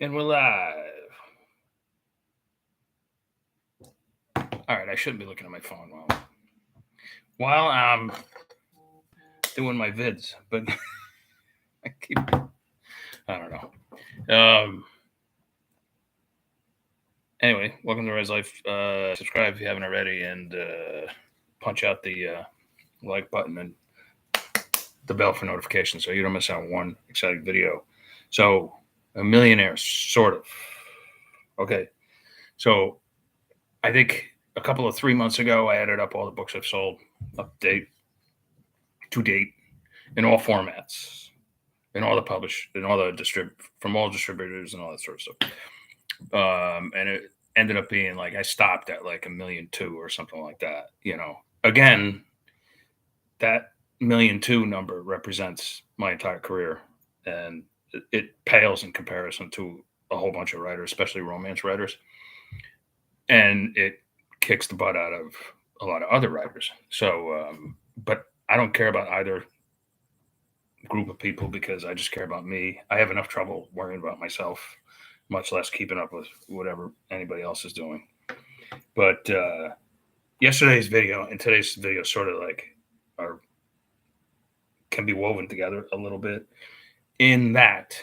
And we're live. All right, I shouldn't be looking at my phone while I'm doing my vids, but I don't know. Anyway, welcome to Res Life. Subscribe if you haven't already, and punch out the like button and the bell for notifications so you don't miss out on one exciting video. So, a millionaire, sort of. Okay, so I think a couple of 3 months ago, I added up all the books I've sold, update to date, in all formats, in all the in all the from all distributors and all that sort of stuff. And it ended up being like I stopped at like 1,200,000 or something like that. Again, that 1,200,000 number represents my entire career, and it pales in comparison to a whole bunch of writers, especially romance writers, and it kicks the butt out of a lot of other writers. So, but I don't care about either group of people because I just care about me. I have enough trouble worrying about myself, much less keeping up with whatever anybody else is doing. But yesterday's video and today's video sort of like are can be woven together a little bit in that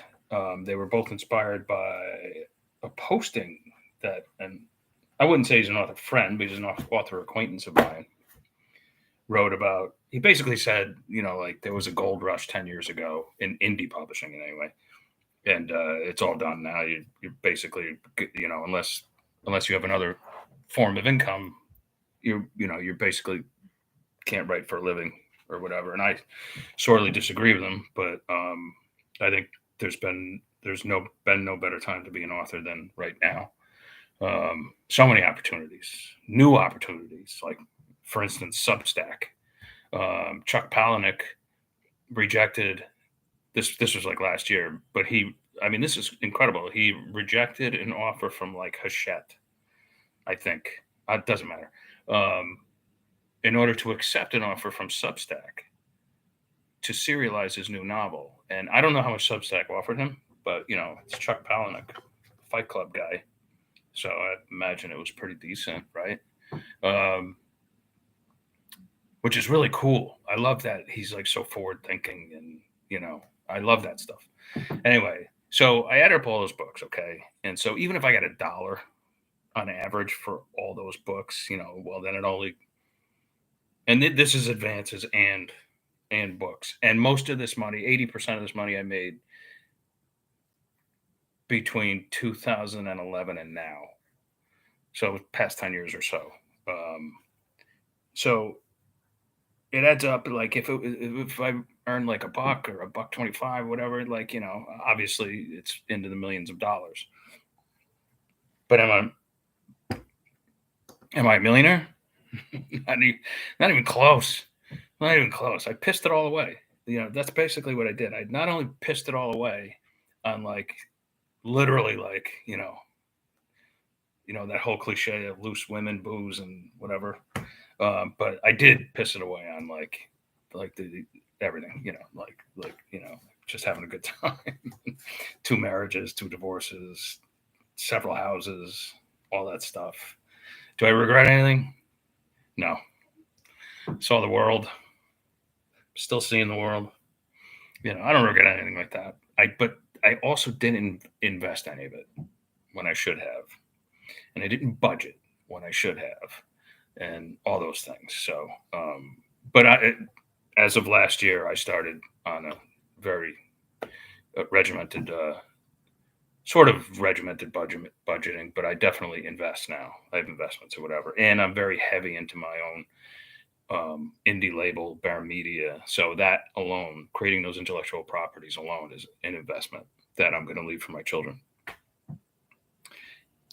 they were both inspired by a posting that, and I wouldn't say he's an author friend, but he's an author acquaintance of mine, wrote about. He basically said, like there was a gold rush 10 years ago in indie publishing, anyway, and it's all done now. You basically, unless you have another form of income, you're basically can't write for a living or whatever. And I sorely disagree with him, but I think there's been no better time to be an author than right now. So many opportunities, new opportunities, like for instance, Substack. Chuck Palahniuk rejected this. This was like last year, but this is incredible. He rejected an offer from like Hachette, I think. It doesn't matter. In order to accept an offer from Substack to serialize his new novel. And I don't know how much Substack offered him, but it's Chuck Palahniuk, Fight Club guy. So I imagine it was pretty decent, right? Which is really cool. I love that he's like so forward thinking, and I love that stuff. Anyway, so I added up all those books, okay? And so even if I got $1 on average for all those books, well then it only, and this is advances and books. And most of this money, 80% of this money I made between 2011 and now. So past 10 years or so. So it adds up. Like if I earn like $1 or $1.25, whatever, like, obviously it's into the millions of dollars. But am I a millionaire? not even close. Not even close. I pissed it all away. That's basically what I did. I not only pissed it all away on like literally like, that whole cliche of loose women, booze, and whatever. But I did piss it away on like the everything, just having a good time. 2 marriages, 2 divorces, several houses, all that stuff. Do I regret anything? No. Saw the world. Still seeing the world. I don't regret anything like that. But I also didn't invest any of it when I should have, and I didn't budget when I should have, and all those things. So, but as of last year, I started on a very regimented, sort of regimented budgeting. But I definitely invest now. I have investments or whatever, and I'm very heavy into my own indie label, Bear Media. So that alone, creating those intellectual properties alone, is an investment that I'm going to leave for my children.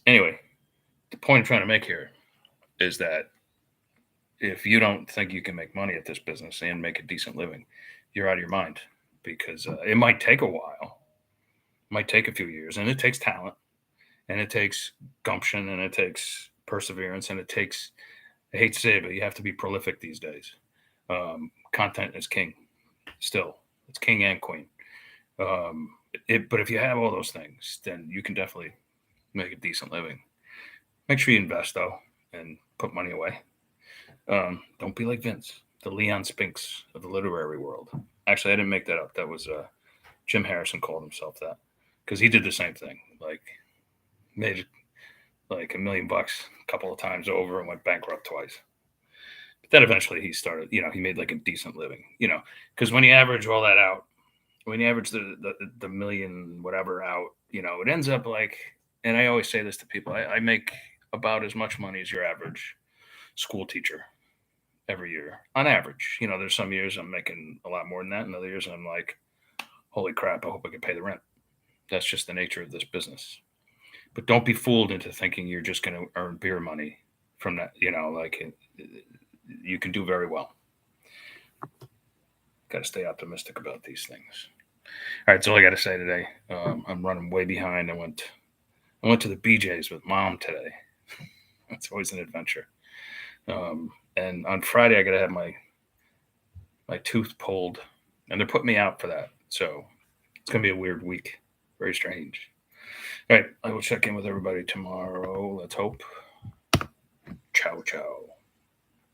Anyway, the point I'm trying to make here is that if you don't think you can make money at this business and make a decent living, you're out of your mind, because it might take a while, it might take a few years, and it takes talent, and it takes gumption, and it takes perseverance, and it takes, I hate to say it, but you have to be prolific these days. Content is king. Still, it's king and queen. But if you have all those things, then you can definitely make a decent living. Make sure you invest though and put money away. Don't be like Vince, the Leon Spinks of the literary world. Actually, I didn't make that up. That was Jim Harrison called himself that because he did the same thing. Like made like $1 million a couple of times over and went bankrupt twice. But then eventually he started. He made like a decent living. Because when you average all that out, when you average the million whatever out, it ends up like. And I always say this to people: I make about as much money as your average school teacher every year on average. There's some years I'm making a lot more than that, and other years I'm like, holy crap, I hope I can pay the rent. That's just the nature of this business. But don't be fooled into thinking you're just going to earn beer money from that. Like you can do very well. Got to stay optimistic about these things. All right, that's all I got to say today. I'm running way behind. I went to the BJ's with Mom today. That's always an adventure. And on Friday, I got to have my tooth pulled, and they're putting me out for that. So it's gonna be a weird week. Very strange. All right, I will check in with everybody tomorrow. Let's hope. Ciao, ciao.